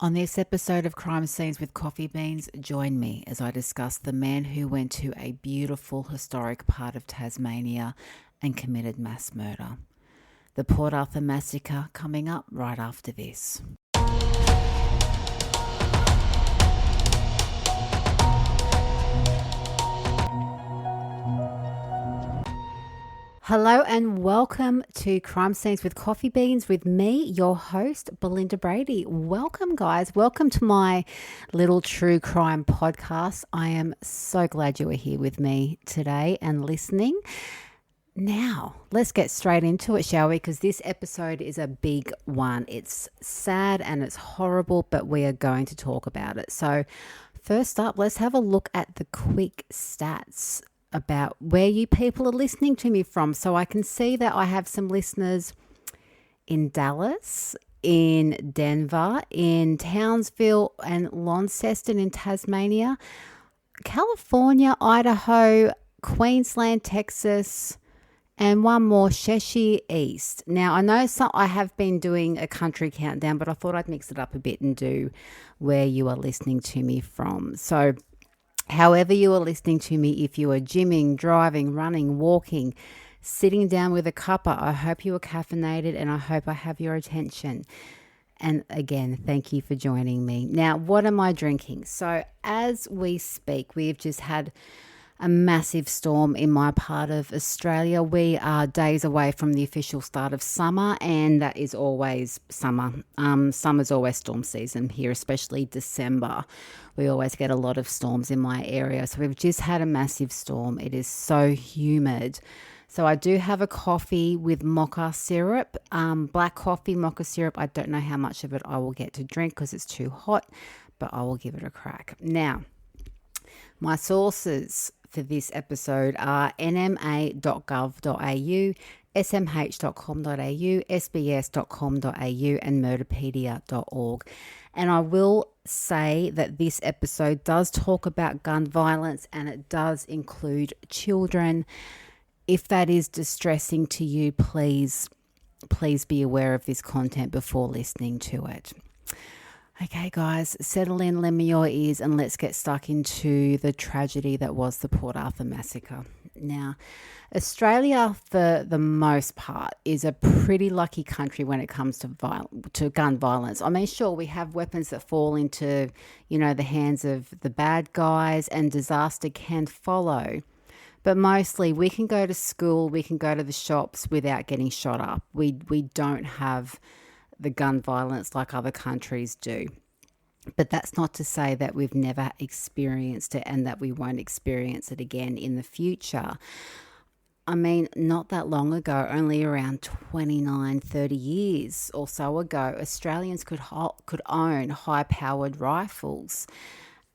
On this episode of Crime Scenes with Coffee Beans, join me as I discuss the man who went to a beautiful historic part of Tasmania and committed mass murder. The Port Arthur Massacre coming up right after this. Hello and welcome to Crime Scenes with Coffee Beans with me, your host, Belinda Brady. Welcome, guys. Welcome to my little true crime podcast. I am so glad you are here with me today and listening. Now, let's get straight into it, shall we? Because this episode is a big one. It's sad and it's horrible, but we are going to talk about it. So, first up, let's have a look at the quick stats about where you people are listening to me from. So I can see that I have some listeners in Dallas, in Denver, in Townsville and Launceston in Tasmania, California, Idaho, Queensland, Texas, and one more, Cheshire East. Now, I know I have been doing a country countdown, but I thought I'd mix it up a bit and do where you are listening to me from. So however you are listening to me, if you are gymming, driving, running, walking, sitting down with a cuppa, I hope you are caffeinated and I hope I have your attention. And again, thank you for joining me. Now, what am I drinking? So as we speak, we have just had a massive storm in my part of Australia. We are days away from the official start of summer, and that is always summer. Summer's always storm season here, especially December. We always get a lot of storms in my area. So we've just had a massive storm. It is so humid. So I do have a coffee with mocha syrup, black coffee, mocha syrup. I don't know how much of it I will get to drink because it's too hot, but I will give it a crack. Now, my sources for this episode are nma.gov.au, smh.com.au, sbs.com.au, and murderpedia.org. And I will say that this episode does talk about gun violence and it does include children. If that is distressing to you, please be aware of this content before listening to it. Okay, guys, settle in, lend me your ears, and let's get stuck into the tragedy that was the Port Arthur Massacre. Now, Australia, for the most part, is a pretty lucky country when it comes to gun violence. I mean, sure, we have weapons that fall into, the hands of the bad guys, and disaster can follow. But mostly, we can go to school, we can go to the shops without getting shot up. We don't have the gun violence like other countries do. But that's not to say that we've never experienced it and that we won't experience it again in the future. I mean, not that long ago, only around 29, 30 years or so ago, Australians could own high-powered rifles,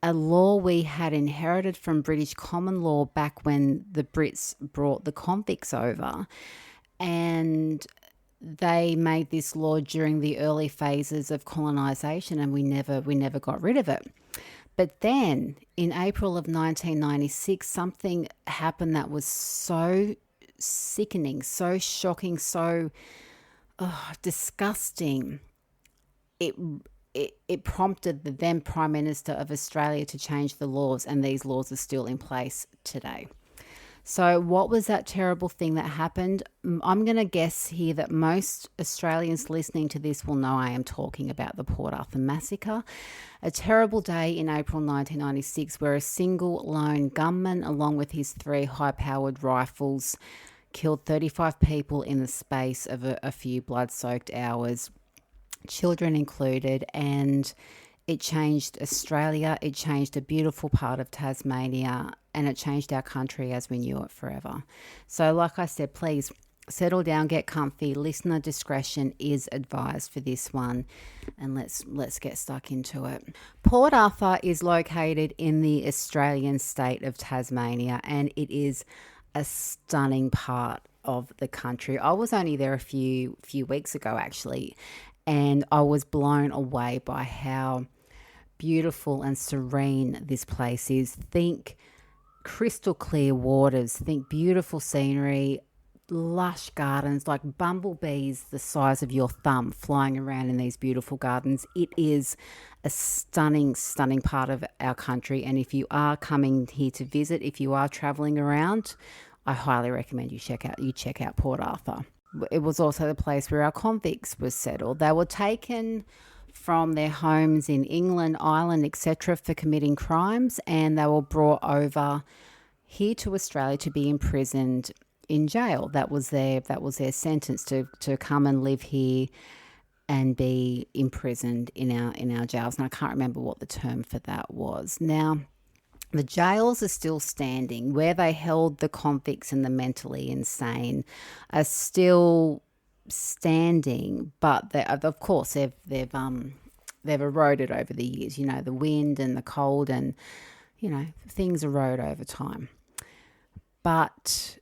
a law we had inherited from British common law back when the Brits brought the convicts over. And they made this law during the early phases of colonisation, and we never got rid of it. But then in April of 1996, something happened that was so sickening, so shocking, so disgusting. It prompted the then Prime Minister of Australia to change the laws, and these laws are still in place today. So what was that terrible thing that happened? I'm going to guess here that most Australians listening to this will know I am talking about the Port Arthur Massacre, a terrible day in April 1996 where a single lone gunman, along with his 3 high-powered rifles, killed 35 people in the space of a few blood-soaked hours, children included, and it changed Australia, it changed a beautiful part of Tasmania, and it changed our country as we knew it forever. So like I said, please settle down, get comfy. Listener discretion is advised for this one, and let's get stuck into it. Port Arthur is located in the Australian state of Tasmania, and it is a stunning part of the country. I was only there a few weeks ago, actually, and I was blown away by how beautiful and serene this place is. Think crystal clear waters, think beautiful scenery, lush gardens, like bumblebees the size of your thumb flying around in these beautiful gardens. It is a stunning, stunning part of our country. And if you are coming here to visit, if you are traveling around, I highly recommend you check out Port Arthur. It was also the place where our convicts were settled. They were taken from their homes in England, Ireland, etc. for committing crimes, and they were brought over here to Australia to be imprisoned in jail. That was their sentence, to come and live here and be imprisoned in our jails. And I can't remember what the term for that was. Now, the jails are still standing. Where they held the convicts and the mentally insane are still standing, but of course they've eroded over the years. You know, the wind and the cold, and you know, things erode over time. But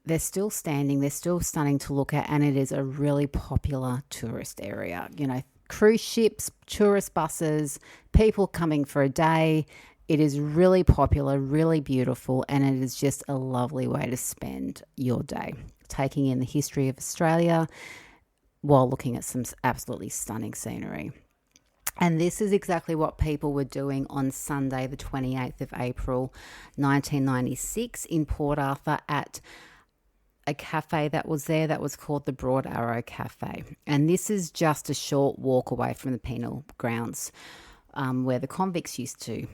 they're still standing. They're still stunning to look at, and it is a really popular tourist area. You know, cruise ships, tourist buses, people coming for a day. It is really popular, really beautiful, and it is just a lovely way to spend your day, taking in the history of Australia while looking at some absolutely stunning scenery. And this is exactly what people were doing on Sunday, the 28th of April, 1996 in Port Arthur at a cafe that was there that was called the Broad Arrow Cafe. And this is just a short walk away from the penal grounds where the convicts used to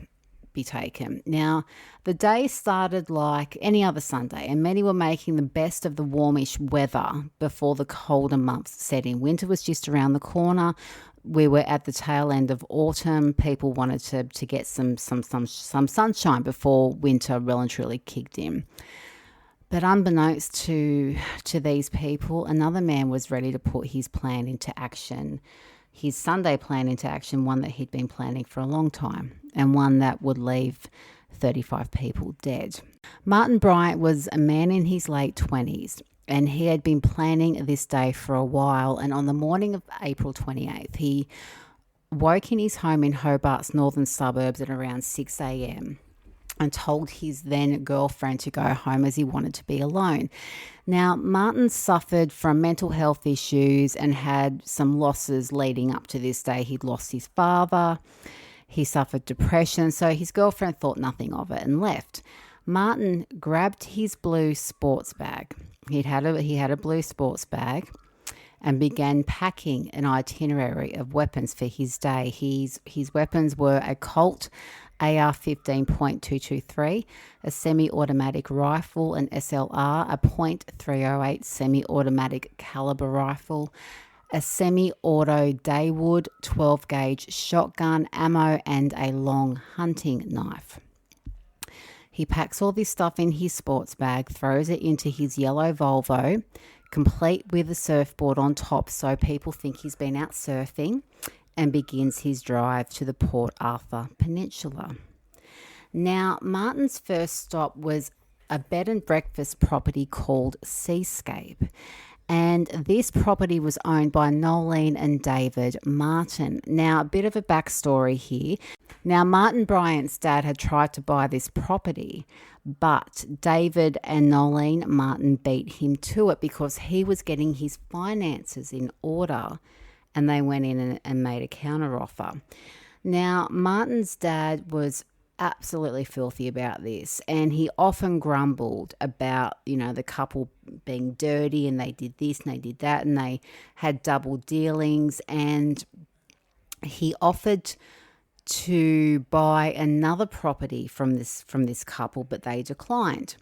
be taken. Now, the day started like any other Sunday, and many were making the best of the warmish weather before the colder months set in. Winter was just around the corner. We were at the tail end of autumn. People wanted to get some sunshine before winter well and truly kicked in. But unbeknownst to these people, another man was ready to put his plan into action, his Sunday plan into action, one that he'd been planning for a long time, and one that would leave 35 people dead. Martin Bryant was a man in his late 20s, and he had been planning this day for a while. And on the morning of April 28th, he woke in his home in Hobart's northern suburbs at around 6 a.m. and told his then girlfriend to go home as he wanted to be alone. Now, Martin suffered from mental health issues and had some losses leading up to this day. He'd lost his father. He suffered depression, so his girlfriend thought nothing of it and left. Martin grabbed his blue sports bag. He had a blue sports bag and began packing an itinerary of weapons for his day. His weapons were a Colt AR-15.223, a semi-automatic rifle, an SLR, a .308 semi-automatic caliber rifle, a semi-auto Daywood 12-gauge shotgun, ammo, and a long hunting knife. He packs all this stuff in his sports bag, throws it into his yellow Volvo, complete with a surfboard on top so people think he's been out surfing, and begins his drive to the Port Arthur Peninsula. Now, Martin's first stop was a bed and breakfast property called Seascape. And this property was owned by Nolene and David Martin. Now, a bit of a backstory here. Now, Martin Bryant's dad had tried to buy this property, but David and Nolene Martin beat him to it because he was getting his finances in order, and they went in and made a counteroffer. Now, Martin's dad was absolutely filthy about this, and he often grumbled about, you know, the couple being dirty, and they did this and they did that, and they had double dealings, and he offered to buy another property from this couple, but they declined.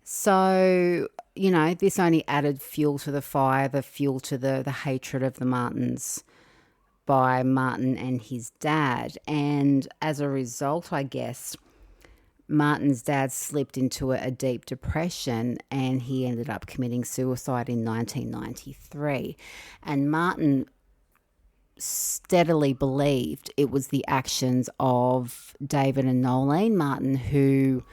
So, you know, this only added fuel to the fire, the fuel to the hatred of the Martins by Martin and his dad. And as a result, I guess, Martin's dad slipped into a deep depression, and he ended up committing suicide in 1993. And Martin steadily believed it was the actions of David and Nolene Martin, who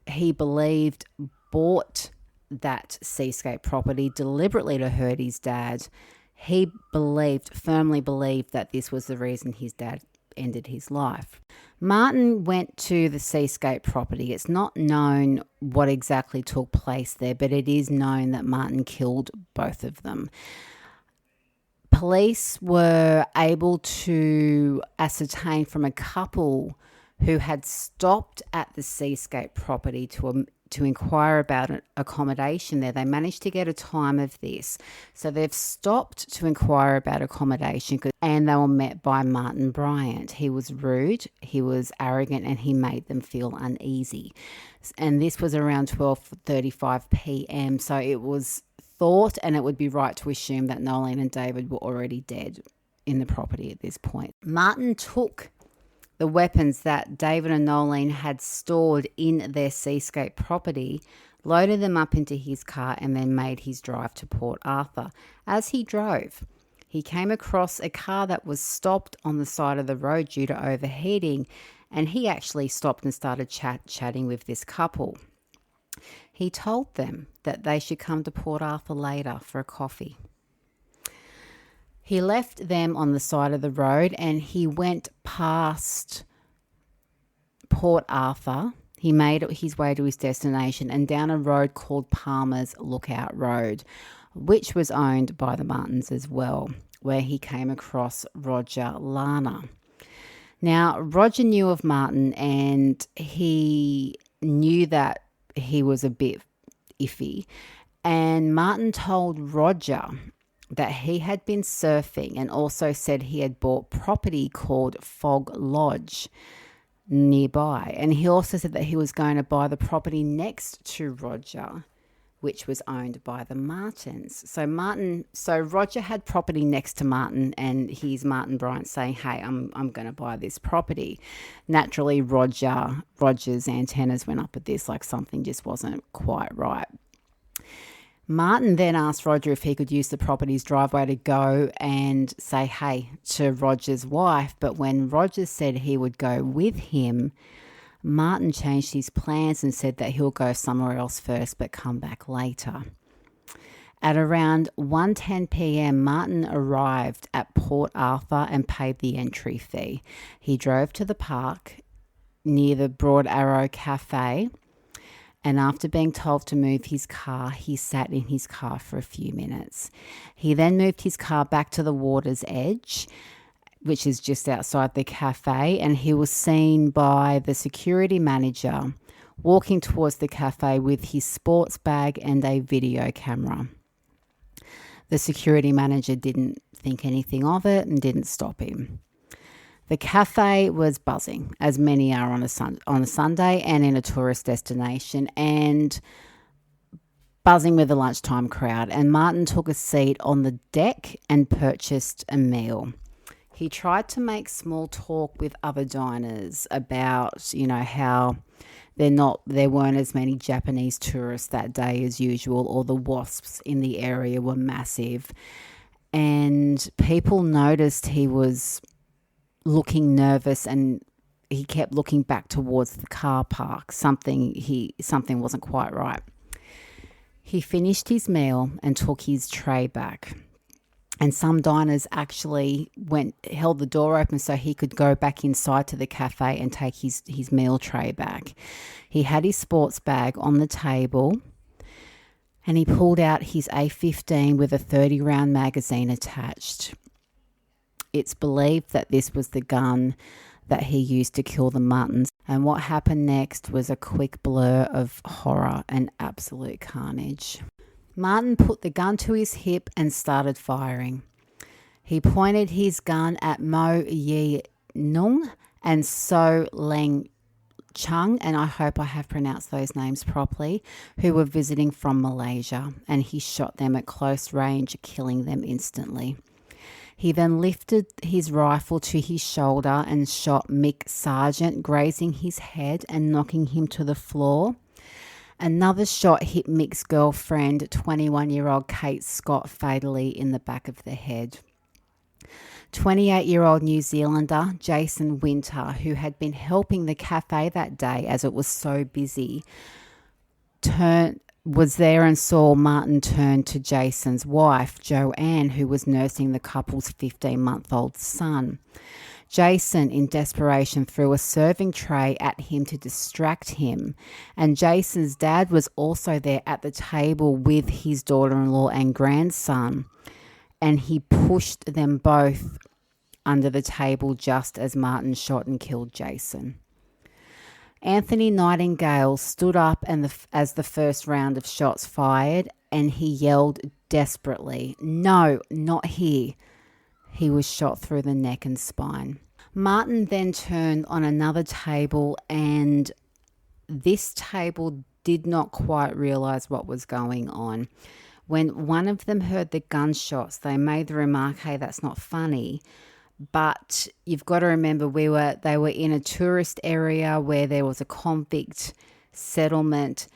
he believed bought that Seascape property deliberately to hurt his dad. He firmly believed that this was the reason his dad ended his life. Martin went to the Seascape property. It's not known what exactly took place there, but it is known that Martin killed both of them. Police were able to ascertain from a couple who had stopped at the Seascape property to inquire about accommodation there. They managed to get a time of this. So they've stopped to inquire about accommodation, and they were met by Martin Bryant. He was rude, he was arrogant, and he made them feel uneasy. And this was around 12:35 p.m. So it was thought, and it would be right to assume, that Nolene and David were already dead in the property at this point. Martin took the weapons that David and Nolene had stored in their Seascape property, loaded them up into his car, and then made his drive to Port Arthur. As he drove, he came across a car that was stopped on the side of the road due to overheating, and he actually stopped and started chatting with this couple. He told them that they should come to Port Arthur later for a coffee. He left them on the side of the road and he went past Port Arthur. He made his way to his destination and down a road called Palmer's Lookout Road, which was owned by the Martins as well, where he came across Roger Lana. Now, Roger knew of Martin and he knew that he was a bit iffy. And Martin told Roger that he had been surfing and also said he had bought property called Fog Lodge nearby. And he also said that he was going to buy the property next to Roger, which was owned by the Martins. So Roger had property next to Martin, and here's Martin Bryant saying, hey, I'm going to buy this property. Naturally, Roger's antennas went up at this, like something just wasn't quite right. Martin then asked Roger if he could use the property's driveway to go and say hey to Roger's wife, but when Roger said he would go with him, Martin changed his plans and said that he'll go somewhere else first but come back later. At around 1:10 p.m, Martin arrived at Port Arthur and paid the entry fee. He drove to the park near the Broad Arrow Cafe, and after being told to move his car, he sat in his car for a few minutes. He then moved his car back to the water's edge, which is just outside the cafe, and he was seen by the security manager walking towards the cafe with his sports bag and a video camera. The security manager didn't think anything of it and didn't stop him. The cafe was buzzing, as many are on a Sunday and in a tourist destination, and buzzing with the lunchtime crowd. And Martin took a seat on the deck and purchased a meal. He tried to make small talk with other diners about, how there weren't as many Japanese tourists that day as usual, or the wasps in the area were massive. And people noticed he was looking nervous and he kept looking back towards the car park. Something wasn't quite right. He finished his meal and took his tray back. And some diners actually held the door open so he could go back inside to the cafe and take his meal tray back. He had his sports bag on the table and he pulled out his A15 with a 30-round magazine attached. It's believed that this was the gun that he used to kill the Martins. And what happened next was a quick blur of horror and absolute carnage. Martin put the gun to his hip and started firing. He pointed his gun at Mo Yi Nung and So Leng Chung, and I hope I have pronounced those names properly, who were visiting from Malaysia, and he shot them at close range, killing them instantly. He then lifted his rifle to his shoulder and shot Mick Sargent, grazing his head and knocking him to the floor. Another shot hit Mick's girlfriend, 21-year-old Kate Scott, fatally in the back of the head. 28-year-old New Zealander Jason Winter, who had been helping the cafe that day as it was so busy, was there and saw Martin turn to Jason's wife, Joanne, who was nursing the couple's 15-month-old son. Jason, in desperation, threw a serving tray at him to distract him. And Jason's dad was also there at the table with his daughter-in-law and grandson. And he pushed them both under the table just as Martin shot and killed Jason. Anthony Nightingale stood up as the first round of shots fired, and he yelled desperately, "No, not here." He was shot through the neck and spine. Martin then turned on another table, and this table did not quite realise what was going on. When one of them heard the gunshots, they made the remark, "Hey, that's not funny." But you've got to remember they were in a tourist area where there was a convict settlement.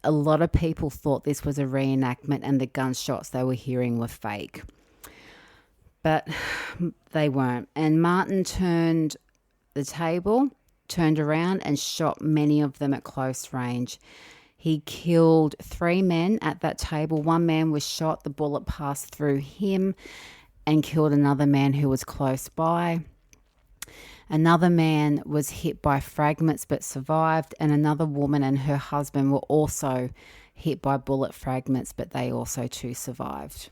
A lot of people thought this was a reenactment and the gunshots they were hearing were fake. But they weren't. And Martin turned around and shot many of them at close range. He killed 3 men at that table. 1 man was shot. The bullet passed through him and killed another man who was close by. Another man was hit by fragments but survived, and another woman and her husband were also hit by bullet fragments, but they also too survived.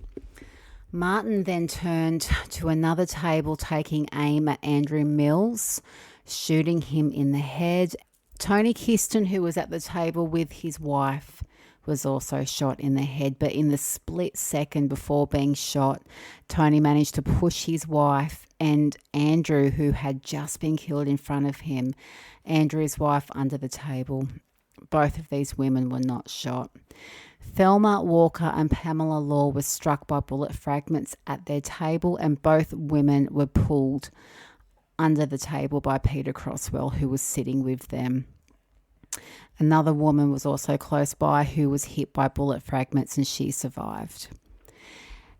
Martin then turned to another table, taking aim at Andrew Mills, shooting him in the head. Tony Kiston, who was at the table with his wife, was also shot in the head, but in the split second before being shot, Tony managed to push his wife and Andrew, who had just been killed in front of him, Andrew's wife, under the table. Both of these women were not shot. Thelma Walker and Pamela Law were struck by bullet fragments at their table, and both women were pulled under the table by Peter Croswell, who was sitting with them. Another woman was also close by who was hit by bullet fragments, and she survived.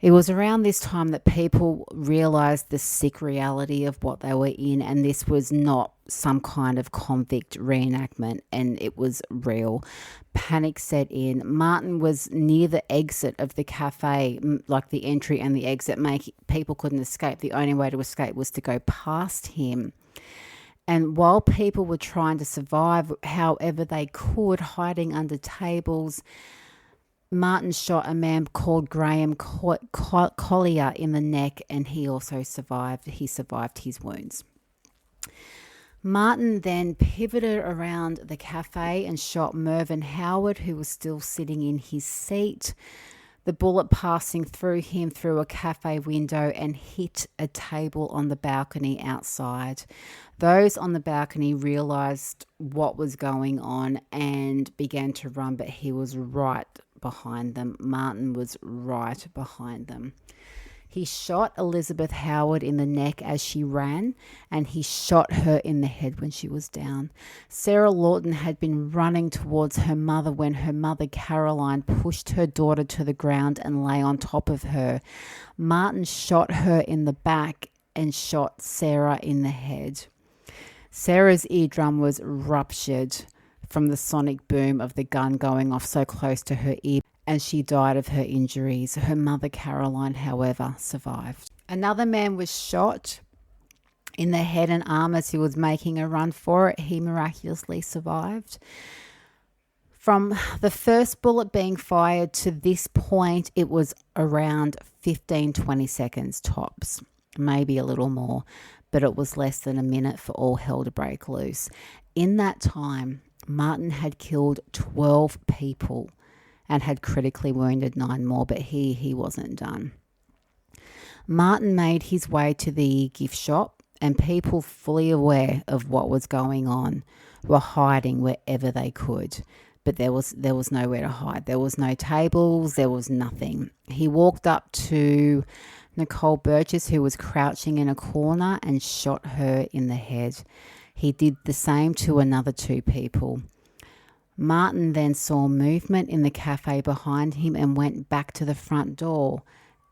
It was around this time that people realised the sick reality of what they were in, and this was not some kind of convict reenactment, and it was real. Panic set in. Martin was near the exit of the cafe, like the entry and the exit. People couldn't escape. The only way to escape was to go past him. And while people were trying to survive however they could, hiding under tables, Martin shot a man called Graham Collier in the neck, and he also survived. He survived his wounds. Martin then pivoted around the cafe and shot Mervyn Howard, who was still sitting in his seat. The bullet passing through him through a cafe window and hit a table on the balcony outside. Those on the balcony realised what was going on and began to run, but he was right behind them. Martin was right behind them. He shot Elizabeth Howard in the neck as she ran, and he shot her in the head when she was down. Sarah Lawton had been running towards her mother when her mother, Caroline, pushed her daughter to the ground and lay on top of her. Martin shot her in the back and shot Sarah in the head. Sarah's eardrum was ruptured from the sonic boom of the gun going off so close to her ear, and she died of her injuries. Her mother, Caroline, however, survived. Another man was shot in the head and arm as he was making a run for it. He miraculously survived. From the first bullet being fired to this point, it was around 15-20 seconds tops, maybe a little more, but it was less than a minute for all hell to break loose. In that time, Martin had killed 12 people and had critically wounded 9 more, but he wasn't done. Martin made his way to the gift shop, and people fully aware of what was going on were hiding wherever they could, but there was nowhere to hide. There was no tables, there was nothing. He walked up to Nicole Burgess, who was crouching in a corner, and shot her in the head. He did the same to another 2 people. Martin then saw movement in the cafe behind him and went back to the front door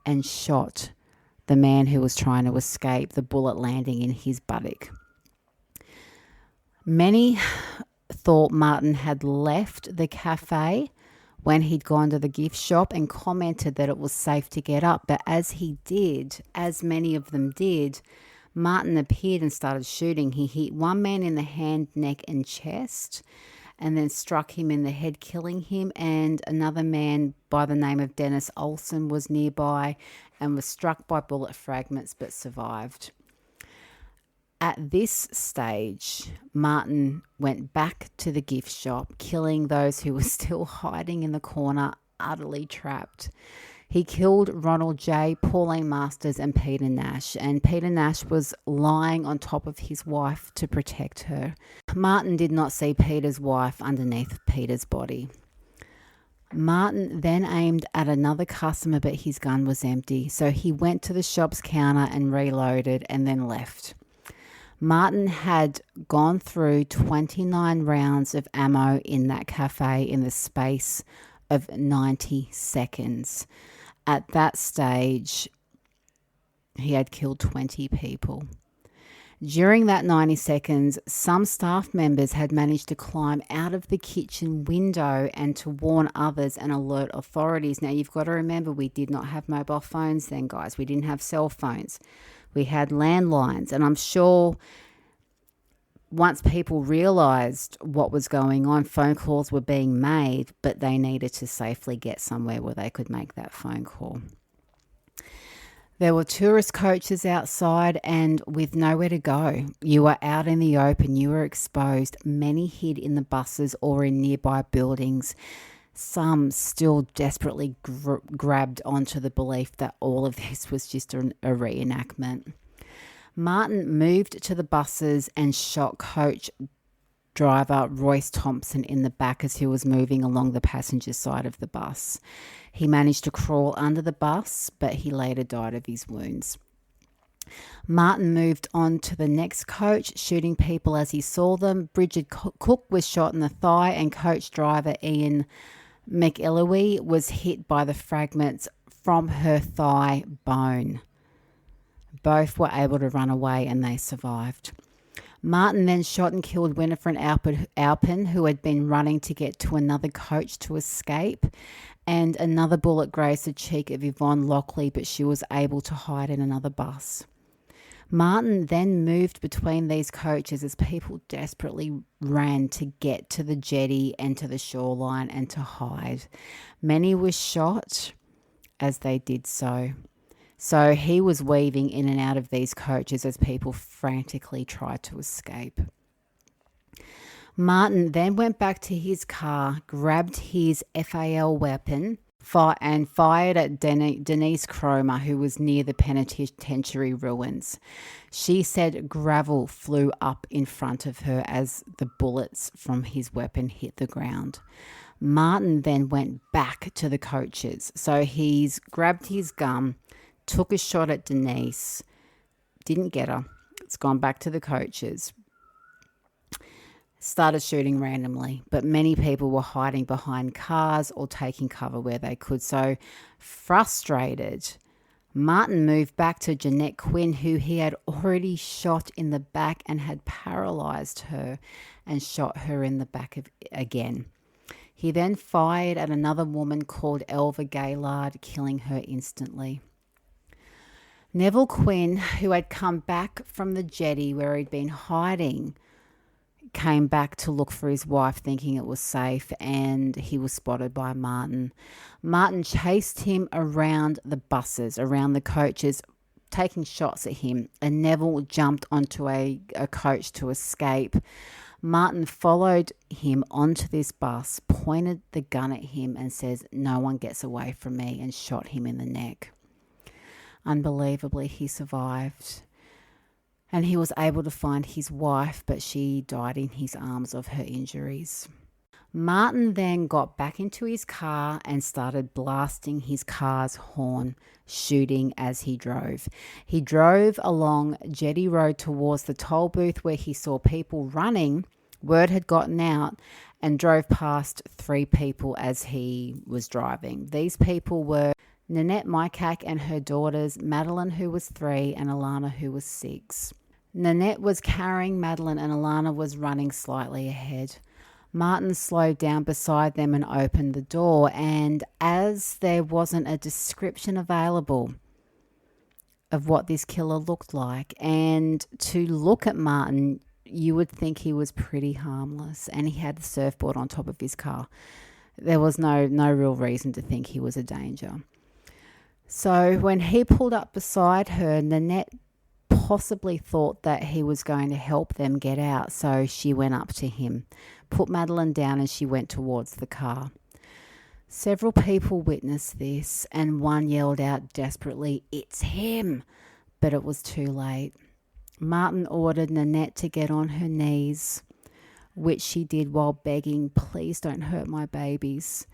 and shot the man who was trying to escape, the bullet landing in his buttock. Many thought Martin had left the cafe when he'd gone to the gift shop and commented that it was safe to get up, but as he did, as many of them did, Martin appeared and started shooting. He hit one man in the hand, neck, and chest, and then struck him in the head, killing him. And another man by the name of Dennis Olsen was nearby and was struck by bullet fragments but survived. At this stage, Martin went back to the gift shop, killing those who were still hiding in the corner, utterly trapped. He killed Ronald J., Pauline Masters, and Peter Nash. And Peter Nash was lying on top of his wife to protect her. Martin did not see Peter's wife underneath Peter's body. Martin then aimed at another customer, but his gun was empty. So he went to the shop's counter and reloaded and then left. Martin had gone through 29 rounds of ammo in that cafe in the space of 90 seconds. At that stage, he had killed 20 people. During that 90 seconds, some staff members had managed to climb out of the kitchen window and to warn others and alert authorities. Now, you've got to remember, we did not have mobile phones then, guys. We didn't have cell phones. We had landlines. And I'm sure once people realised what was going on, phone calls were being made, but they needed to safely get somewhere where they could make that phone call. There were tourist coaches outside and with nowhere to go. You were out in the open, you were exposed. Many hid in the buses or in nearby buildings. Some still desperately grabbed onto the belief that all of this was just a reenactment. Martin moved to the buses and shot coach driver Royce Thompson in the back as he was moving along the passenger side of the bus. He managed to crawl under the bus, but he later died of his wounds. Martin moved on to the next coach, shooting people as he saw them. Bridget Cook was shot in the thigh, and coach driver Ian McElwee was hit by the fragments from her thigh bone. Both were able to run away and they survived. Martin then shot and killed Winifred Alpin, who had been running to get to another coach to escape, and another bullet grazed the cheek of Yvonne Lockley, but she was able to hide in another bus. Martin then moved between these coaches as people desperately ran to get to the jetty and to the shoreline and to hide. Many were shot as they did so. So he was weaving in and out of these coaches as people frantically tried to escape. Martin then went back to his car, grabbed his FAL weapon, and fired at Denise Cromer, who was near the penitentiary ruins. She said gravel flew up in front of her as the bullets from his weapon hit the ground. Martin then went back to the coaches. So he's grabbed his gun, took a shot at Denise, didn't get her. It's gone back to the coaches. Started shooting randomly, but many people were hiding behind cars or taking cover where they could. So frustrated, Martin moved back to Jeanette Quinn, who he had already shot in the back and had paralyzed her, and shot her in the back again. He then fired at another woman called Elva Gaylard, killing her instantly. Neville Quinn, who had come back from the jetty where he'd been hiding, came back to look for his wife, thinking it was safe, and he was spotted by Martin. Martin chased him around the buses, around the coaches, taking shots at him, and Neville jumped onto a coach to escape. Martin followed him onto this bus, pointed the gun at him and says, "No one gets away from me," and shot him in the neck. Unbelievably, he survived. And he was able to find his wife, but she died in his arms of her injuries. Martin then got back into his car and started blasting his car's horn, shooting as he drove. He drove along Jetty Road towards the toll booth where he saw people running. Word had gotten out, and drove past 3 people as he was driving. These people were Nanette Mycack and her daughters, Madeline, who was 3, and Alana, who was 6. Nanette was carrying Madeline and Alana was running slightly ahead. Martin slowed down beside them and opened the door, and as there wasn't a description available of what this killer looked like. And to look at Martin, you would think he was pretty harmless, and he had the surfboard on top of his car. There was no real reason to think he was a danger. So when he pulled up beside her, Nanette possibly thought that he was going to help them get out. So she went up to him, put Madeline down, and she went towards the car. Several people witnessed this, and one yelled out desperately, "It's him!" But it was too late. Martin ordered Nanette to get on her knees, which she did while begging, "Please don't hurt my babies."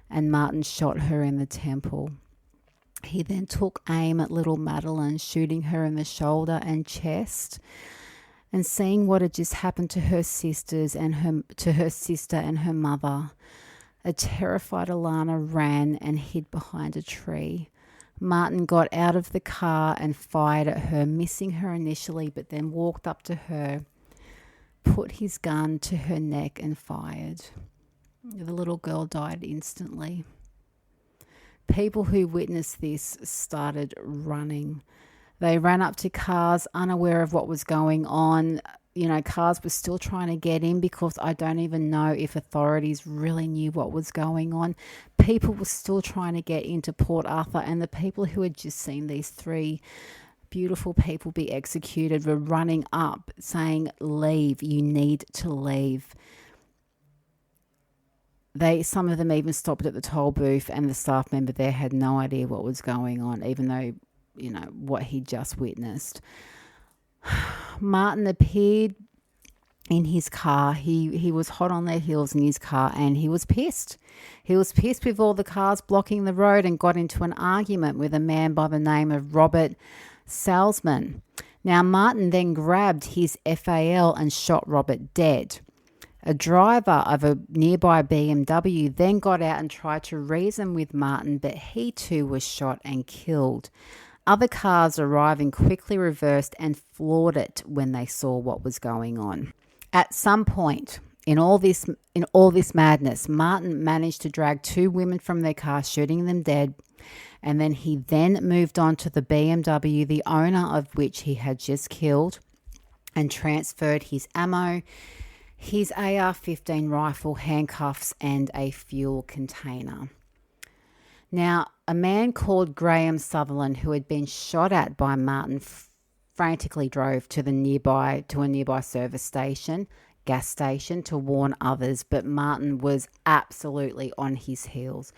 And Martin shot her in the temple. He then took aim at little Madeline, shooting her in the shoulder and chest. And seeing what had just happened to her sister and her mother, a terrified Alana ran and hid behind a tree. Martin got out of the car and fired at her, missing her initially, but then walked up to her, put his gun to her neck and fired. The little girl died instantly. People who witnessed this started running. They ran up to cars, unaware of what was going on. Cars were still trying to get in, because I don't even know if authorities really knew what was going on. People were still trying to get into Port Arthur, and the people who had just seen these 3 beautiful people be executed were running up saying, "Leave, you need to leave." Some of them even stopped at the toll booth, and the staff member there had no idea what was going on, even though, what he just witnessed. Martin appeared in his car. He was hot on their heels in his car, and he was pissed. He was pissed with all the cars blocking the road, and got into an argument with a man by the name of Robert Salzman. Now, Martin then grabbed his FAL and shot Robert dead. A driver of a nearby BMW then got out and tried to reason with Martin, but he too was shot and killed. Other cars arriving quickly reversed and floored it when they saw what was going on. At some point in all this madness, Martin managed to drag 2 women from their car, shooting them dead, and then he moved on to the BMW, the owner of which he had just killed, and transferred his ammo, his AR-15 rifle, handcuffs, and a fuel container. Now, a man called Graham Sutherland, who had been shot at by Martin, frantically drove to a nearby gas station, to warn others, but Martin was absolutely on his heels.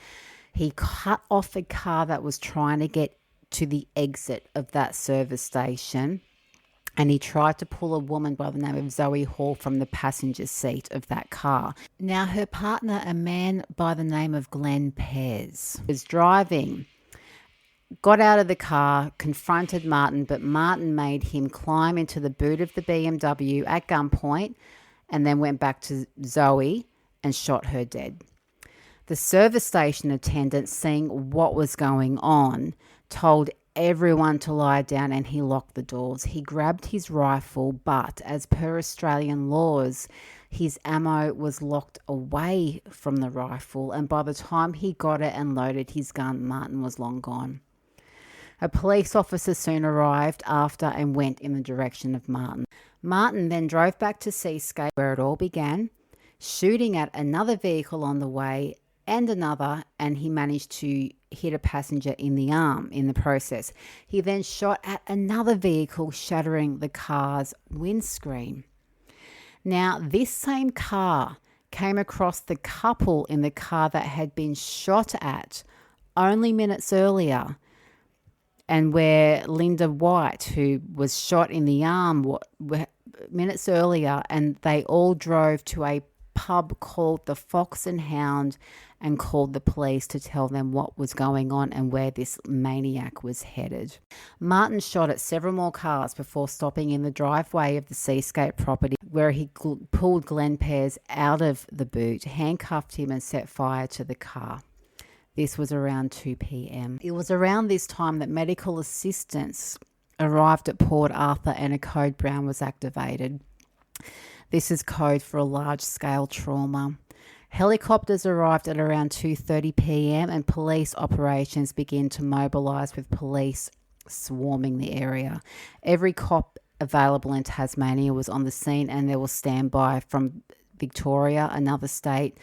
He cut off a car that was trying to get to the exit of that service station, and he tried to pull a woman by the name of Zoe Hall from the passenger seat of that car. Now, her partner, a man by the name of Glenn Pez, was driving, got out of the car, confronted Martin, but Martin made him climb into the boot of the BMW at gunpoint, and then went back to Zoe and shot her dead. The service station attendant, seeing what was going on, told everyone to lie down, and he locked the doors. He grabbed his rifle, but as per Australian laws, his ammo was locked away from the rifle, and by the time he got it and loaded his gun, Martin was long gone. A police officer soon arrived after and went in the direction of Martin. Martin then drove back to Seascape, where it all began, shooting at another vehicle on the way and another, and he managed to hit a passenger in the arm in the process. He then shot at another vehicle, shattering the car's windscreen. Now, this same car came across the couple in the car that had been shot at only minutes earlier, and where Linda White, who was shot in the arm minutes earlier, and they all drove to a pub called the Fox and Hound and called the police to tell them what was going on and where this maniac was headed. Martin shot at several more cars before stopping in the driveway of the Seascape property, where he pulled Glenn Pears out of the boot, handcuffed him, and set fire to the car. This was around 2 p.m. It was around this time that medical assistance arrived at Port Arthur and a code brown was activated. This is code for a large-scale trauma. Helicopters arrived at around 2:30 p.m. and police operations began to mobilise with police swarming the area. Every cop available in Tasmania was on the scene, and there was standby from Victoria, another state,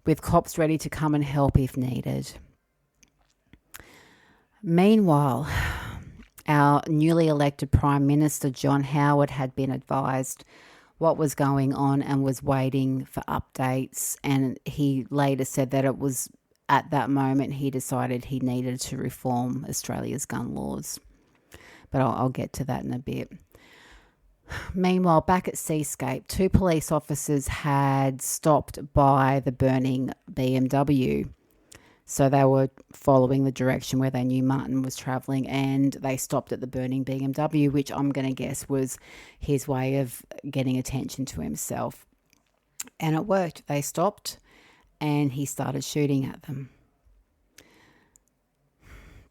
with cops ready to come and help if needed. Meanwhile, our newly elected Prime Minister, John Howard, had been advised what was going on and was waiting for updates. And he later said that it was at that moment he decided he needed to reform Australia's gun laws. But I'll get to that in a bit. Meanwhile, back at Seascape, 2 police officers had stopped by the burning BMW. So they were following the direction where they knew Martin was travelling, and they stopped at the burning BMW, which I'm going to guess was his way of getting attention to himself. And it worked. They stopped and he started shooting at them.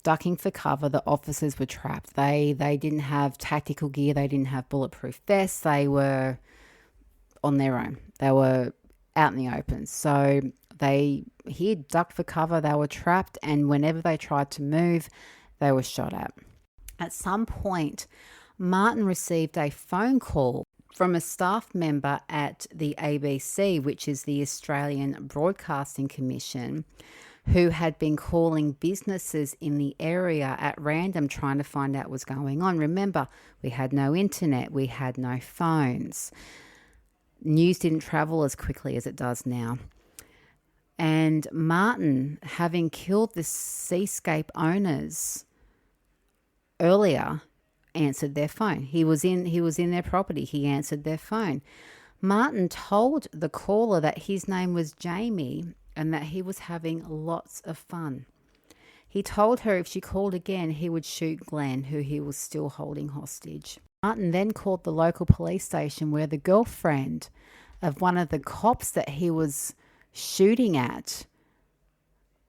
Ducking for cover, the officers were trapped. They didn't have tactical gear. They didn't have bulletproof vests. They were on their own. They were out in the open. So he ducked for cover. They were trapped, and whenever they tried to move, they were shot at. At some point, Martin received a phone call from a staff member at the ABC, which is the Australian Broadcasting Commission, who had been calling businesses in the area at random trying to find out what was going on. Remember, we had no internet, we had no phones. News didn't travel as quickly as it does now. And Martin, having killed the Seascape owners earlier, answered their phone. He was in their property. He answered their phone. Martin told the caller that his name was Jamie and that he was having lots of fun. He told her if she called again, he would shoot Glenn, who he was still holding hostage. Martin then called the local police station where the girlfriend of one of the cops that he was shooting at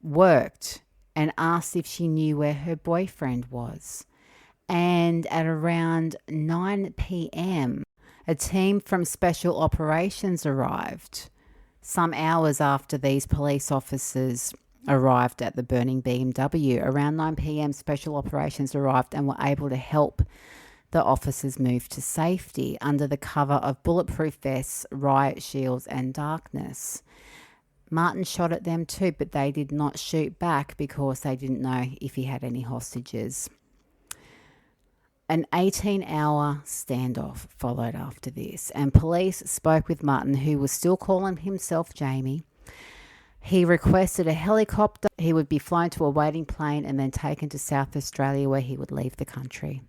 worked, and asked if she knew where her boyfriend was. And at around 9 p.m, a team from Special Operations arrived. Some hours after these police officers arrived at the burning BMW, around 9 p.m, Special Operations arrived and were able to help the officers move to safety under the cover of bulletproof vests, riot shields, and darkness. Martin shot at them too, but they did not shoot back because they didn't know if he had any hostages. An 18-hour standoff followed after this, and police spoke with Martin, who was still calling himself Jamie. He requested a helicopter. He would be flown to a waiting plane and then taken to South Australia, where he would leave the country.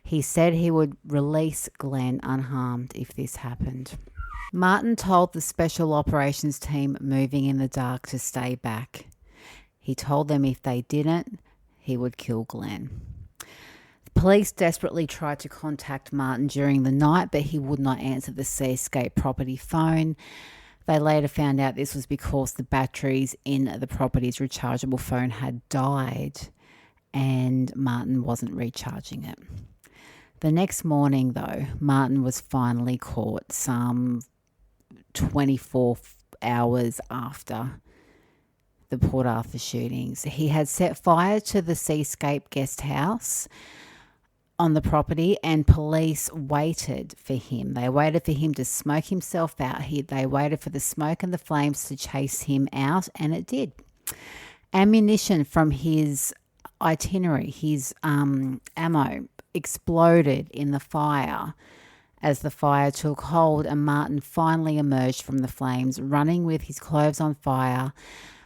He said he would release Glenn unharmed if this happened. Martin told the Special Operations team moving in the dark to stay back. He told them if they didn't, he would kill Glenn. Police desperately tried to contact Martin during the night, but he would not answer the Seascape property phone. They later found out this was because the batteries in the property's rechargeable phone had died and Martin wasn't recharging it. The next morning, though, Martin was finally caught some 24 hours after the Port Arthur shootings. He had set fire to the Seascape guest house on the property, and police waited for him. They waited for him to smoke himself out. They waited for the smoke and the flames to chase him out, and it did. Ammunition from his itinerary, his ammo, exploded in the fire as the fire took hold, and Martin finally emerged from the flames, running with his clothes on fire,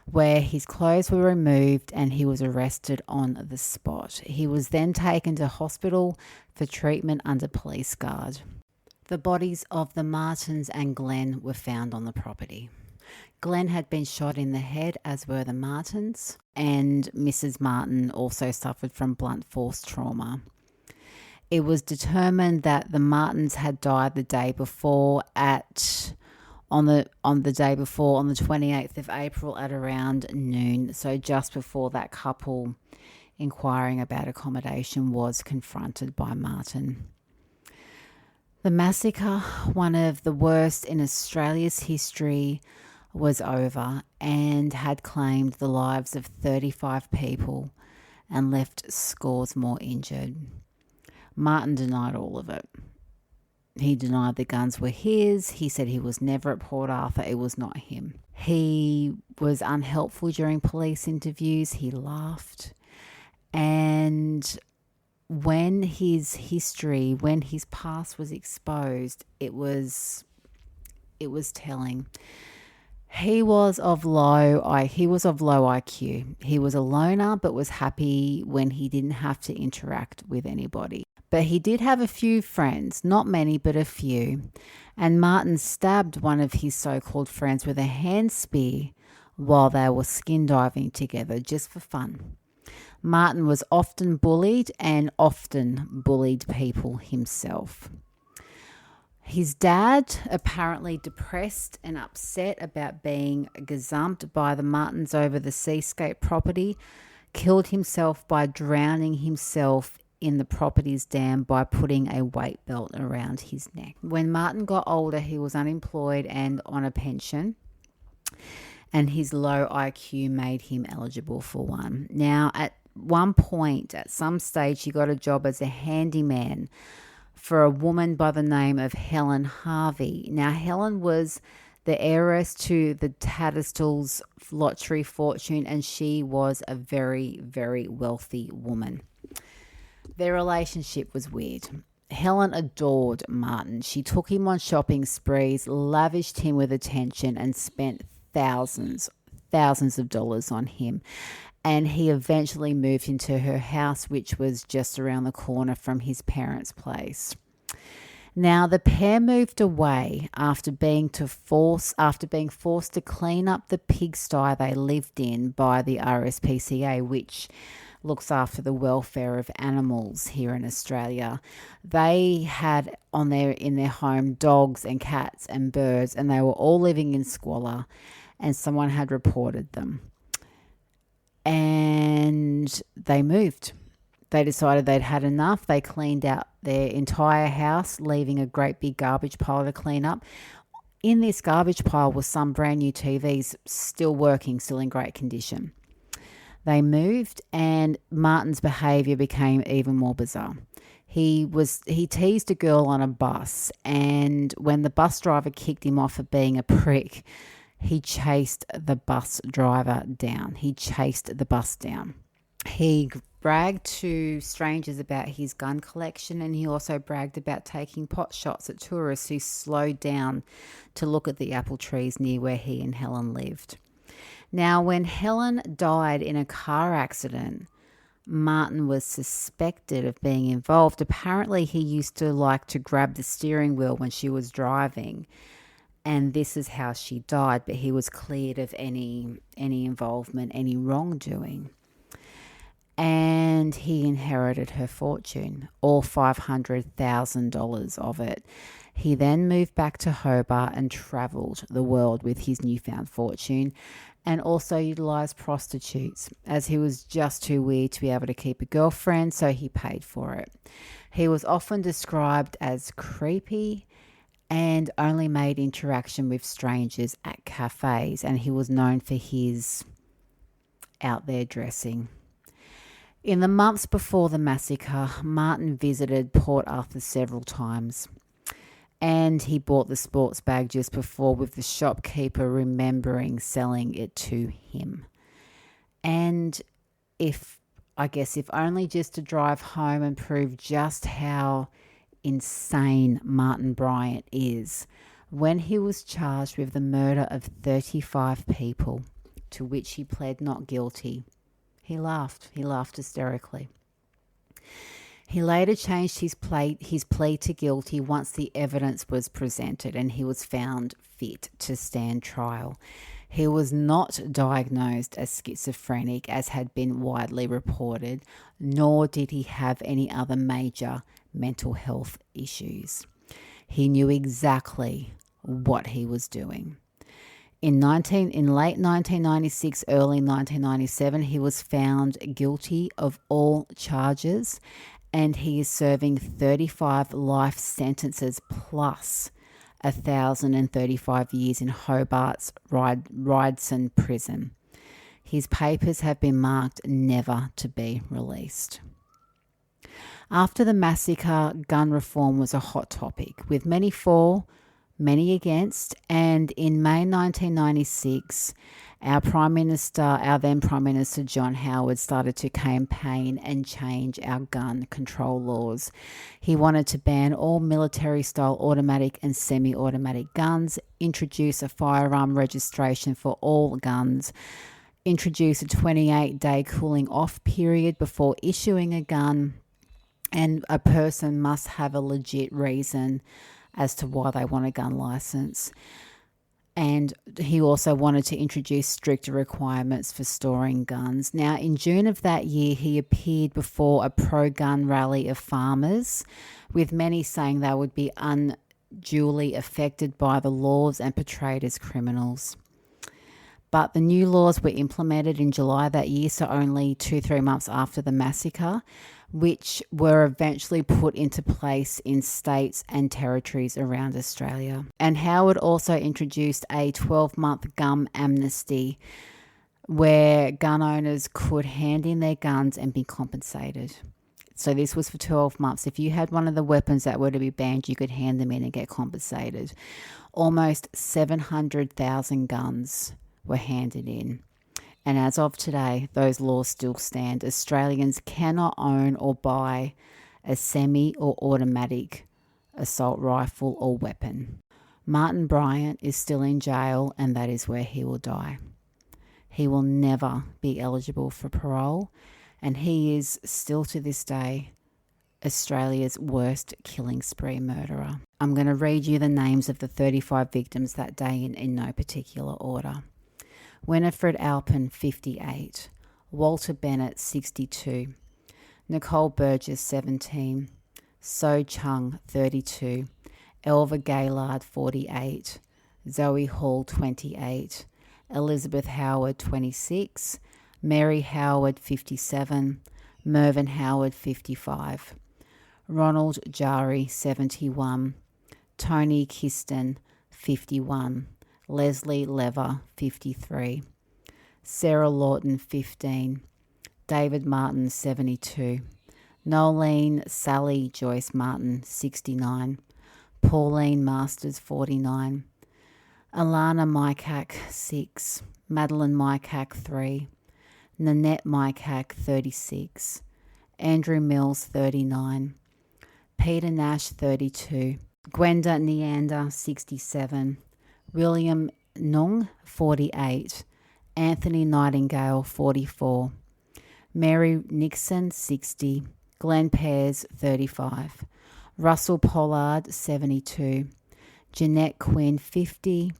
where his clothes were removed and he was arrested on the spot. He was then taken to hospital for treatment under police guard. The bodies of the Martins and Glenn were found on the property. Glenn had been shot in the head, as were the Martins, and Mrs. Martin also suffered from blunt force trauma. It was determined that the Martins had died the day before on the 28th of April at around noon, so just before that couple inquiring about accommodation was confronted by Martin. The massacre, one of the worst in Australia's history, was over and had claimed the lives of 35 people, and left scores more injured. Martin denied all of it. He denied the guns were his. He said he was never at Port Arthur. It was not him. He was unhelpful during police interviews. He laughed. And when his past was exposed, it was telling. He was of low IQ. He was a loner, but was happy when he didn't have to interact with anybody. But he did have a few friends, not many, but a few. And Martin stabbed one of his so-called friends with a hand spear while they were skin diving together, just for fun. Martin was often bullied and often bullied people himself. His dad, apparently depressed and upset about being gazumped by the Martins over the seascape property, killed himself by drowning himself in the property's dam by putting a weight belt around his neck. When Martin got older, he was unemployed and on a pension, and his low IQ made him eligible for one. Now, at one point, at some stage, he got a job as a handyman for a woman by the name of Helen Harvey. Now, Helen was the heiress to the Tatterstall's lottery fortune, and she was a very, very wealthy woman. Their relationship was weird. Helen adored Martin. She took him on shopping sprees, lavished him with attention, and spent thousands of dollars on him. And he eventually moved into her house, which was just around the corner from his parents' place. Now, the pair moved away after being forced to clean up the pigsty they lived in by the RSPCA, which looks after the welfare of animals here in Australia. They had in their home dogs and cats and birds, and they were all living in squalor, and someone had reported them. And they moved. They decided they'd had enough. They cleaned out their entire house, leaving a great big garbage pile to clean up. In this garbage pile was some brand new TVs, still working, still in great condition. They moved, and Martin's behaviour became even more bizarre. He teased a girl on a bus, and when the bus driver kicked him off for being a prick, he chased the bus driver down. He chased the bus down. He bragged to strangers about his gun collection, and he also bragged about taking pot shots at tourists who slowed down to look at the apple trees near where he and Helen lived. Now, when Helen died in a car accident, Martin was suspected of being involved. Apparently, he used to like to grab the steering wheel when she was driving, and this is how she died, but he was cleared of any involvement, any wrongdoing. And he inherited her fortune, all $500,000 of it. He then moved back to Hobart and travelled the world with his newfound fortune, and also utilised prostitutes, as he was just too weird to be able to keep a girlfriend, so he paid for it. He was often described as creepy and only made interaction with strangers at cafes, and he was known for his out there dressing. In the months before the massacre, Martin visited Port Arthur several times, and he bought the sports bag just before, with the shopkeeper remembering selling it to him. And if only just to drive home and prove just how insane Martin Bryant is, when he was charged with the murder of 35 people, to which he pled not guilty, he laughed. He laughed hysterically. He later changed his plea to guilty once the evidence was presented, and he was found fit to stand trial. He was not diagnosed as schizophrenic, as had been widely reported, nor did he have any other major mental health issues. He knew exactly what he was doing. In late 1996, early 1997, he was found guilty of all charges, and he is serving 35 life sentences plus 1,035 years in Hobart's Rydson prison. His papers have been marked never to be released. After the massacre, gun reform was a hot topic, with many for, many against, and in May 1996, our then Prime Minister John Howard started to campaign and change our gun control laws. He wanted to ban all military-style automatic and semi-automatic guns, introduce a firearm registration for all guns, introduce a 28-day cooling off period before issuing a gun, and a person must have a legit reason as to why they want a gun license. And he also wanted to introduce stricter requirements for storing guns. Now, in June of that year, he appeared before a pro-gun rally of farmers, with many saying they would be unduly affected by the laws and portrayed as criminals. But the new laws were implemented in July that year, so only 2-3 months after the massacre, which were eventually put into place in states and territories around Australia. And Howard also introduced a 12-month gun amnesty where gun owners could hand in their guns and be compensated. So this was for 12 months. If you had one of the weapons that were to be banned, you could hand them in and get compensated. Almost 700,000 guns were handed in. And as of today, those laws still stand. Australians cannot own or buy a semi or automatic assault rifle or weapon. Martin Bryant is still in jail, and that is where he will die. He will never be eligible for parole, and he is still to this day Australia's worst killing spree murderer. I'm going to read you the names of the 35 victims that day in no particular order. Winifred Alpin, 58. Walter Bennett, 62. Nicole Burgess, 17. So Chung, 32. Elva Gaylard, 48. Zoe Hall, 28. Elizabeth Howard, 26. Mary Howard, 57. Mervyn Howard, 55. Ronald Jari, 71. Tony Kiston, 51. Leslie Lever, 53. Sarah Lawton, 15. David Martin, 72. Nolene Sally Joyce Martin, 69. Pauline Masters, 49. Alana Mycack, 6. Madeline Mycack, 3. Nanette Mycack, 36. Andrew Mills, 39. Peter Nash, 32. Gwenda Neander, 67. William Nung, 48. Anthony Nightingale, 44. Mary Nixon, 60. Glenn Pears, 35. Russell Pollard, 72. Jeanette Quinn, 50.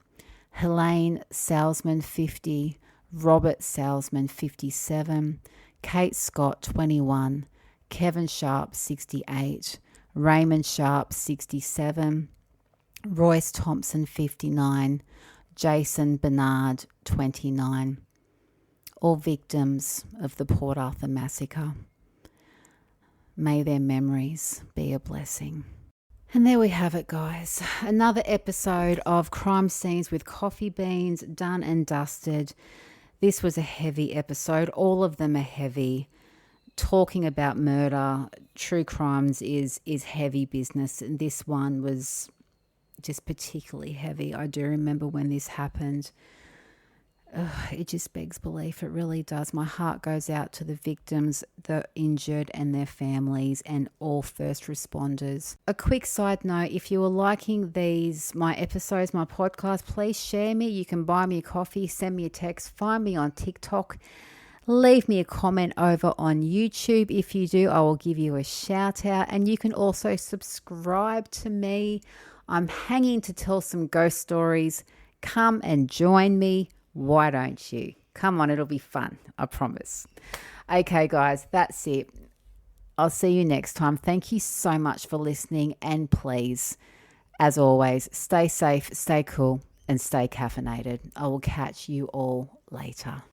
Helene Salzman, 50. Robert Salzman, 57. Kate Scott, 21. Kevin Sharp, 68. Raymond Sharp, 67. Royce Thompson, 59. Jason Bernard, 29. All victims of the Port Arthur Massacre. May their memories be a blessing. And there we have it, guys. Another episode of Crime Scenes with Coffee Beans, done and dusted. This was a heavy episode. All of them are heavy. Talking about murder, true crimes is heavy business. And this one was just particularly heavy. I do remember when this happened. It just begs belief. It really does. My heart goes out to the victims, the injured and their families, and all first responders. A quick side note, if you are liking my episodes, my podcast, please share me. You can buy me a coffee, send me a text, find me on TikTok. Leave me a comment over on YouTube. If you do, I will give you a shout out. And you can also subscribe to me. I'm hanging to tell some ghost stories. Come and join me. Why don't you? Come on, it'll be fun. I promise. Okay, guys, that's it. I'll see you next time. Thank you so much for listening. And please, as always, stay safe, stay cool, and stay caffeinated. I will catch you all later.